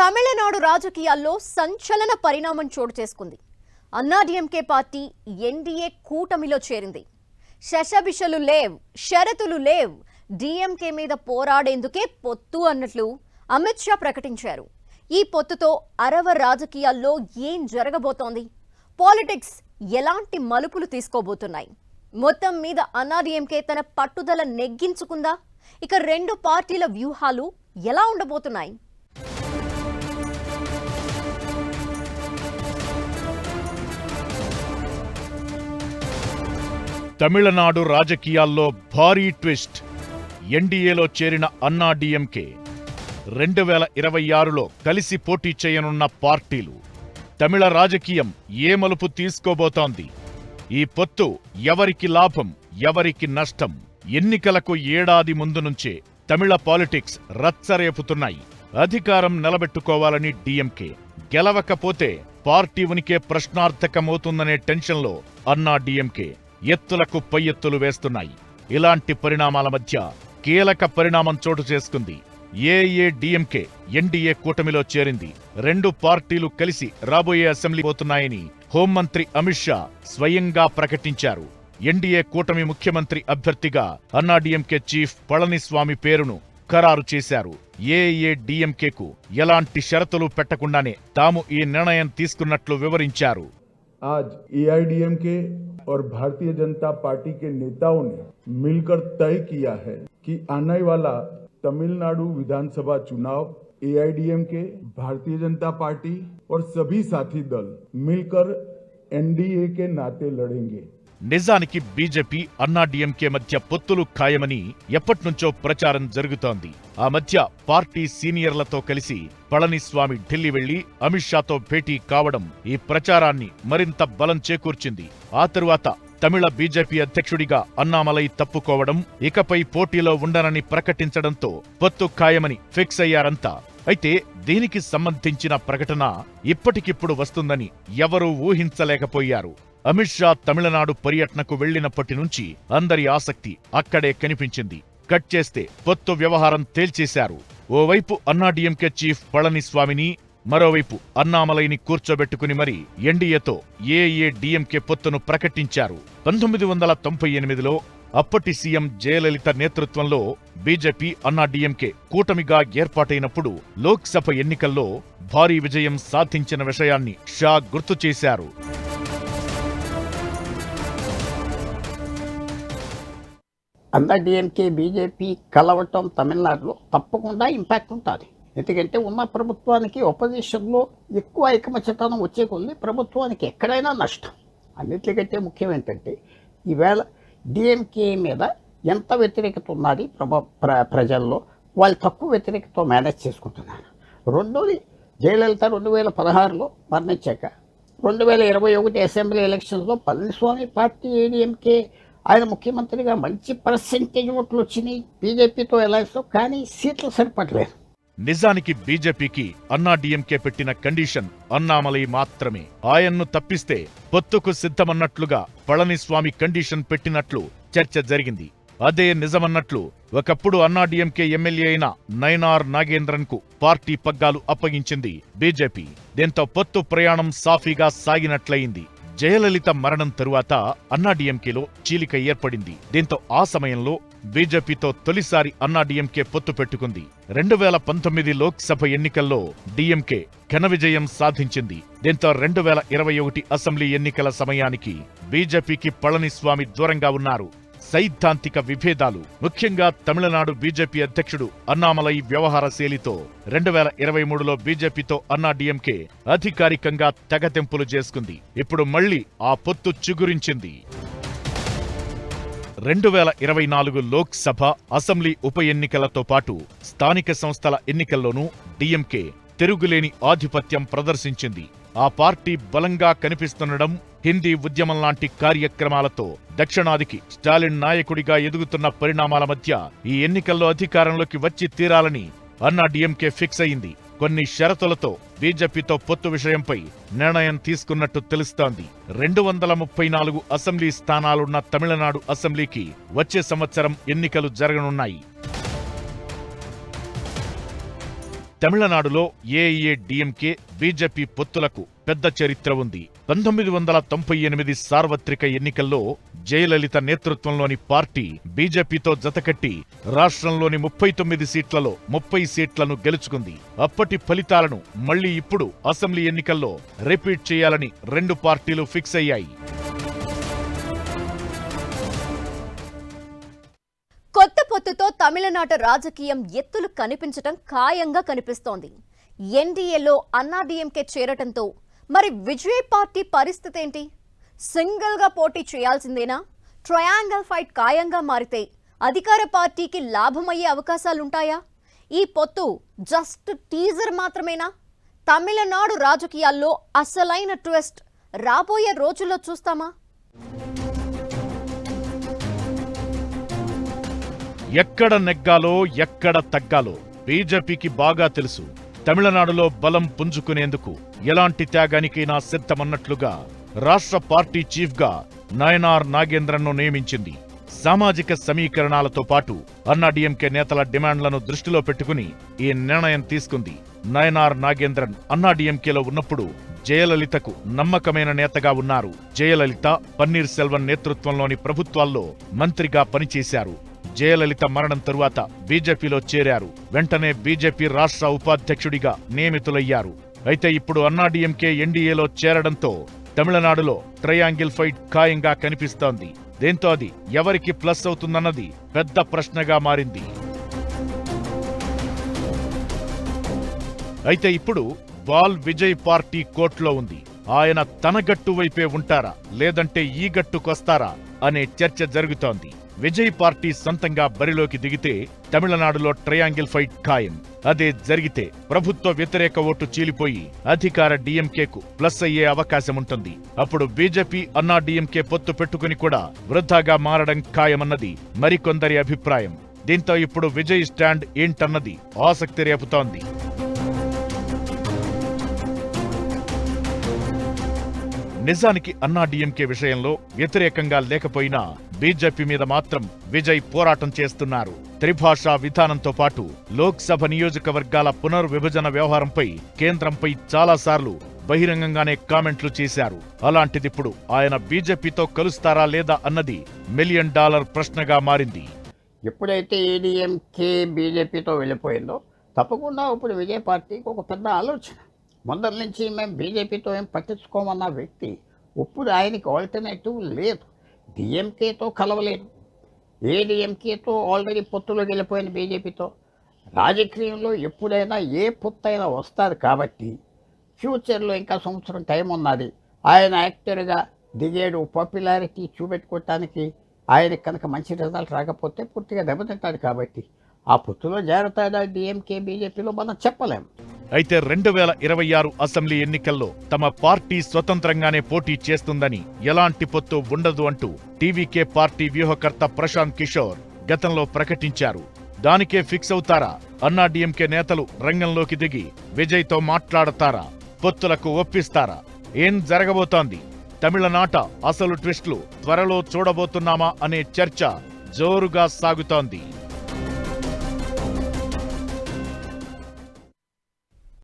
తమిళనాడు రాజకీయాల్లో సంచలన పరిణామం చోటు చేసుకుంది. అన్నాడీఎంకే పార్టీ ఎన్డీఏ కూటమిలో చేరింది. శషబిషలు లేవ్, షరతులు లేవ్, డీఎంకే మీద పోరాడేందుకే పొత్తు అన్నట్లు అమిత్ షా ప్రకటించారు. ఈ పొత్తుతో అరవ రాజకీయాల్లో ఏం జరగబోతోంది? పాలిటిక్స్ ఎలాంటి మలుపులు తీసుకోబోతున్నాయి? మొత్తం మీద అన్నాడీఎంకే తన పట్టుదల నెగ్గించుకుందా? ఇక రెండు పార్టీల వ్యూహాలు ఎలా ఉండబోతున్నాయి? తమిళనాడు రాజకీయాల్లో భారీ ట్విస్ట్. ఎన్డీఏలో చేరిన అన్నాడీఎంకే 2026లో కలిసి పోటీ చేయనున్న పార్టీలు. తమిళ రాజకీయం ఏ మలుపు తీసుకోబోతోంది? ఈ పొత్తు ఎవరికి లాభం, ఎవరికి నష్టం? ఎన్నికలకు ఏడాది ముందు నుంచే తమిళ పాలిటిక్స్ రచ్చరేపుతున్నాయి. అధికారం నిలబెట్టుకోవాలని డీఎంకే, గెలవకపోతే పార్టీ ఉనికే ప్రశ్నార్థకమవుతుందనే టెన్షన్లో అన్నాడీఎంకే ఎత్తులకు పై ఎత్తులు వేస్తున్నాయి. ఇలాంటి పరిణామాల మధ్య కీలక పరిణామం చోటు చేసుకుంది. ఏఐఏడీఎంకే ఎన్డీఏ కూటమిలో చేరింది. రెండు పార్టీలు కలిసి రాబోయే అసెంబ్లీ పోతున్నాయని హోంమంత్రి అమిత్ షా స్వయంగా ప్రకటించారు. ఎన్డీఏ కూటమి ముఖ్యమంత్రి అభ్యర్థిగా అన్నాడీఎంకే చీఫ్ పళనిస్వామి పేరును ఖరారు చేశారు. ఏఐఏడీఎంకేకు ఎలాంటి షరతులు పెట్టకుండానే తాము ఈ నిర్ణయం తీసుకున్నట్లు వివరించారు. आज एआईडीएमके और भारतीय जनता पार्टी के नेताओं ने मिलकर तय किया है कि आने वाला तमिलनाडु विधानसभा चुनाव एआईडीएमके, भारतीय जनता पार्टी और सभी साथी दल मिलकर एनडीए के नाते लड़ेंगे. నిజానికి బీజేపీ అన్నాడీఎంకే మధ్య పొత్తులు ఖాయమని ఎప్పట్నుంచో ప్రచారం జరుగుతోంది. ఆ మధ్య పార్టీ సీనియర్లతో కలిసి పళనిస్వామి ఢిల్లీ వెళ్లి అమిత్ షాతో భేటీ కావడం ఈ ప్రచారాన్ని మరింత బలం చేకూర్చింది. ఆ తరువాత తమిళ బీజేపీ అధ్యక్షుడిగా అన్నామలై తప్పుకోవడం, ఇకపై పోటీలో ఉండనని ప్రకటించడంతో పొత్తు ఖాయమని ఫిక్స్ అయ్యారంతా. అయితే దీనికి సంబంధించిన ప్రకటన ఇప్పటికిప్పుడు వస్తుందని ఎవరూ ఊహించలేకపోయారు. అమిత్ షా తమిళనాడు పర్యటనకు వెళ్లినప్పటి నుంచి అందరి ఆసక్తి అక్కడే కనిపించింది. కట్ చేస్తే పొత్తు వ్యవహారం తేల్చేశారు. ఓవైపు అన్నాడీఎంకే చీఫ్ పళనిస్వామిని, మరోవైపు అన్నామలైని కూర్చోబెట్టుకుని మరీ ఎన్డీఏతో ఏఐఏడీఎంకే పొత్తును ప్రకటించారు. 1998లో అప్పటి సీఎం జయలలిత నేతృత్వంలో బీజేపీ అన్నాడీఎంకే కూటమిగా ఏర్పాటైనప్పుడు లోక్సభ ఎన్నికల్లో భారీ విజయం సాధించిన విషయాన్ని షా గుర్తు చేశారు. అన్నాడీఎంకే బీజేపీ కలవటం తమిళనాడులో తప్పకుండా ఇంపాక్ట్ ఉంటుంది. ఎందుకంటే ఉన్న ప్రభుత్వానికి ఒపోజిషన్లో ఎక్కువ ఐకమత్యతనం వచ్చే కొద్ది ప్రభుత్వానికి ఎక్కడైనా నష్టం. అన్నిటికంటే ముఖ్యం ఏంటంటే ఈవేళ డిఎంకే మీద ఎంత వ్యతిరేకత ఉన్నది ప్రజల్లో, వాళ్ళు తక్కువ వ్యతిరేకతతో మేనేజ్ చేసుకుంటున్నారు. రెండోది, జయలలిత 2016లో మరణించాక 2021 అసెంబ్లీ ఎలక్షన్స్లో పళనిస్వామి పార్టీ ఏడీఎంకే ఆయన ముఖ్యమంత్రిగా మంచి పర్సెంటేజ్ ఓట్లు వచ్చినాయి బీజేపీతో ఎలయన్స్లో, కానీ సీట్లు సరిపడలేదు. నిజానికి బీజేపీకి అన్నాడీఎంకే పెట్టిన కండిషన్ అన్నామలై మాత్రమే. ఆయన్ను తప్పిస్తే పొత్తుకు సిద్ధమన్నట్లుగా పళనిస్వామి కండిషన్ పెట్టినట్లు చర్చ జరిగింది. అదే నిజమన్నట్లు ఒకప్పుడు అన్నాడీఎంకే ఎమ్మెల్యే అయిన నయనార్ నాగేంద్రన్ కు పార్టీ పగ్గాలు అప్పగించింది బీజేపీ. దీంతో పొత్తు ప్రయాణం సాఫీగా సాగినట్లయింది. జయలలిత మరణం తరువాత అన్నాడీఎంకేలో చీలిక ఏర్పడింది. దీంతో ఆ సమయంలో బీజేపీతో తొలిసారి అన్నాడీఎంకే పొత్తు పెట్టుకుంది. 2019 లోక్సభ ఎన్నికల్లో డీఎంకే ఘన విజయం సాధించింది. దీంతో 2021 అసెంబ్లీ ఎన్నికల సమయానికి బీజేపీకి పళనిస్వామి దూరంగా ఉన్నారు. సైద్ధాంతిక విభేదాలు, ముఖ్యంగా తమిళనాడు బీజేపీ అధ్యక్షుడు అన్నామలై వ్యవహార శైలితో 2023లో బీజేపీతో అన్నాడీఎంకే అధికారికంగా తెగతెంపులు చేసుకుంది. ఇప్పుడు మళ్లీ ఆ పొత్తు చిగురించింది. 2024 లోక్సభ, అసెంబ్లీ ఉప ఎన్నికలతో పాటు స్థానిక సంస్థల ఎన్నికల్లోనూ డీఎంకే తిరుగులేని ఆధిపత్యం ప్రదర్శించింది. ఆ పార్టీ బలంగా కనిపిస్తుండడం, హిందీ ఉద్యమం లాంటి కార్యక్రమాలతో దక్షిణాదికి స్టాలిన్ నాయకుడిగా ఎదుగుతున్న పరిణామాల మధ్య ఈ ఎన్నికల్లో అధికారంలోకి వచ్చి తీరాలని అన్నాడీఎంకే ఫిక్స్ అయింది. కొన్ని షరతులతో బీజేపీతో పొత్తు విషయంపై నిర్ణయం తీసుకున్నట్టు తెలుస్తోంది. 234 అసెంబ్లీ స్థానాలున్న తమిళనాడు అసెంబ్లీకి వచ్చే సంవత్సరం ఎన్నికలు జరగనున్నాయి. తమిళనాడులో ఏఐఏడీఎంకే బీజేపీ పొత్తులకు పెద్ద చరిత్ర ఉంది. 1998 సార్వత్రిక ఎన్నికల్లో జయలలిత నేతృత్వంలోని పార్టీ బీజేపీతో జతకట్టి రాష్ట్రంలోని 39 సీట్లలో 30 సీట్లను గెలుచుకుంది. అప్పటి ఫలితాలను మళ్లీ ఇప్పుడు అసెంబ్లీ ఎన్నికల్లో రిపీట్ చేయాలని రెండు పార్టీలు ఫిక్స్ అయ్యాయి. కొత్త పొత్తుతో తమిళనాడు రాజకీయం ఎత్తులు కనిపించటం ఖాయంగా కనిపిస్తోంది. ఎన్డీఏలో అన్నాడీఎంకే చేరటంతో మరి విజయ్ పార్టీ పరిస్థితి ఏంటి? సింగిల్ గా పోటీ చేయాల్సిందేనా? ట్రయాంగిల్ ఫైట్ ఖాయంగా మారితే అధికార పార్టీకి లాభమయ్యే అవకాశాలుంటాయా? ఈ పొత్తు జస్ట్ టీజర్ మాత్రమేనా? తమిళనాడు రాజకీయాల్లో అసలైన ట్విస్ట్ రాబోయే రోజుల్లో చూస్తామా? ఎక్కడ నెగ్గాలో ఎక్కడ తగ్గాలో బీజేపీకి బాగా తెలుసు. తమిళనాడులో బలం పుంజుకునేందుకు ఎలాంటి త్యాగానికైనా సిద్ధమన్నట్లుగా రాష్ట్ర పార్టీ చీఫ్గా నయనార్ నాగేంద్రన్ను నియమించింది. సామాజిక సమీకరణాలతో పాటు అన్నాడీఎంకే నేతల డిమాండ్లను దృష్టిలో పెట్టుకుని ఈ నిర్ణయం తీసుకుంది. నయనార్ నాగేంద్రన్ అన్నాడీఎంకేలో ఉన్నప్పుడు జయలలితకు నమ్మకమైన నేతగా ఉన్నారు. జయలలిత, పన్నీర్ సెల్వన్ నేతృత్వంలోని ప్రభుత్వాల్లో మంత్రిగా పనిచేశారు. జయలలిత మరణం తరువాత బీజేపీలో చేరారు. వెంటనే బీజేపీ రాష్ట్ర ఉపాధ్యక్షుడిగా నియమితులయ్యారు. అయితే ఇప్పుడు అన్నాడీఎంకే ఎన్డీఏలో చేరడంతో తమిళనాడులో ట్రయాంగిల్ ఫైట్ ఖాయంగా కనిపిస్తోంది. దీంతో అది ఎవరికి ప్లస్ అవుతుందన్నది పెద్ద ప్రశ్నగా మారింది. అయితే ఇప్పుడు బాల్ విజయ్ పార్టీ కోర్టులో ఉంది. ఆయన తన గట్టు వైపే ఉంటారా లేదంటే ఈ గట్టుకొస్తారా అనే చర్చ జరుగుతోంది. విజయ్ పార్టీ సొంతంగా బరిలోకి దిగితే తమిళనాడులో ట్రయాంగిల్ ఫైట్ ఖాయం. అదే జరిగితే ప్రభుత్వ వ్యతిరేక ఓటు చీలిపోయి అధికార డీఎంకేకు ప్లస్ అయ్యే అవకాశముంటుంది. అప్పుడు బీజేపీ అన్నాడీఎంకే పొత్తు పెట్టుకుని కూడా వృధాగా మారడం ఖాయమన్నది మరికొందరి అభిప్రాయం. దీంతో ఇప్పుడు విజయ్ స్టాండ్ ఏంటన్నది ఆసక్తి రేపుతోంది. నిజానికి అన్నాడీఎంకే విషయంలో వ్యతిరేకంగా లేకపోయినా బీజేపీ మీద మాత్రం విజయ్ పోరాటం చేస్తున్నారు. త్రిభాషా విధానంతో పాటు లోక్సభ నియోజకవర్గాల పునర్విభజన వ్యవహారంపై కేంద్రంపై చాలాసార్లు బహిరంగంగానే కామెంట్లు చేశారు. అలాంటిదిప్పుడు ఆయన బీజేపీతో కలుస్తారా లేదా అన్నది $1 మిలియన్ ప్రశ్నగా మారింది. ఎప్పుడైతే ఏడీఎంకే బీజేపీతో వెళ్ళిపోయిందో తప్పకుండా ఇప్పుడు విజయ్ పార్టీకి ఒక పెద్ద ఆలోచన. ముందరి నుంచి మేము బీజేపీతో ఏం పట్టించుకోమన్న వ్యక్తి ఇప్పుడు ఆయనకి ఆల్టర్నేటివ్ లేదు. డిఎంకేతో కలవలేదు. ఏడీఎంకేతో ఆల్రెడీ పొత్తులో వెళ్ళిపోయిన బీజేపీతో రాజకీయంలో ఎప్పుడైనా ఏ పొత్తు అయినా వస్తుంది. కాబట్టి ఫ్యూచర్లో ఇంకా సంవత్సరం టైం ఉన్నది. ఆయన యాక్టర్గా దిగేడు పాపులారిటీ చూపెట్టుకోవటానికి ఆయనకి కనుక మంచి రిజల్ట్ రాకపోతే పూర్తిగా దెబ్బతింటాడు. కాబట్టి ఆ పొత్తులో జాగ్రత్తగా డిఎంకే బీజేపీలో మనం చెప్పలేం. అయితే 2026 అసెంబ్లీ ఎన్నికల్లో తమ పార్టీ స్వతంత్రంగానే పోటీ చేస్తుందని, ఎలాంటి పొత్తు ఉండదు అంటూ టీవీకే పార్టీ వ్యూహకర్త ప్రశాంత్ కిషోర్ గతంలో ప్రకటించారు. దానికే ఫిక్స్ అవుతారా? అన్నాడీఎంకే నేతలు రంగంలోకి దిగి విజయ్తో మాట్లాడతారా? పొత్తులకు ఒప్పిస్తారా? ఏం జరగబోతోంది? తమిళనాట అసలు ట్విస్టులు త్వరలో చూడబోతున్నామా అనే చర్చ జోరుగా సాగుతోంది.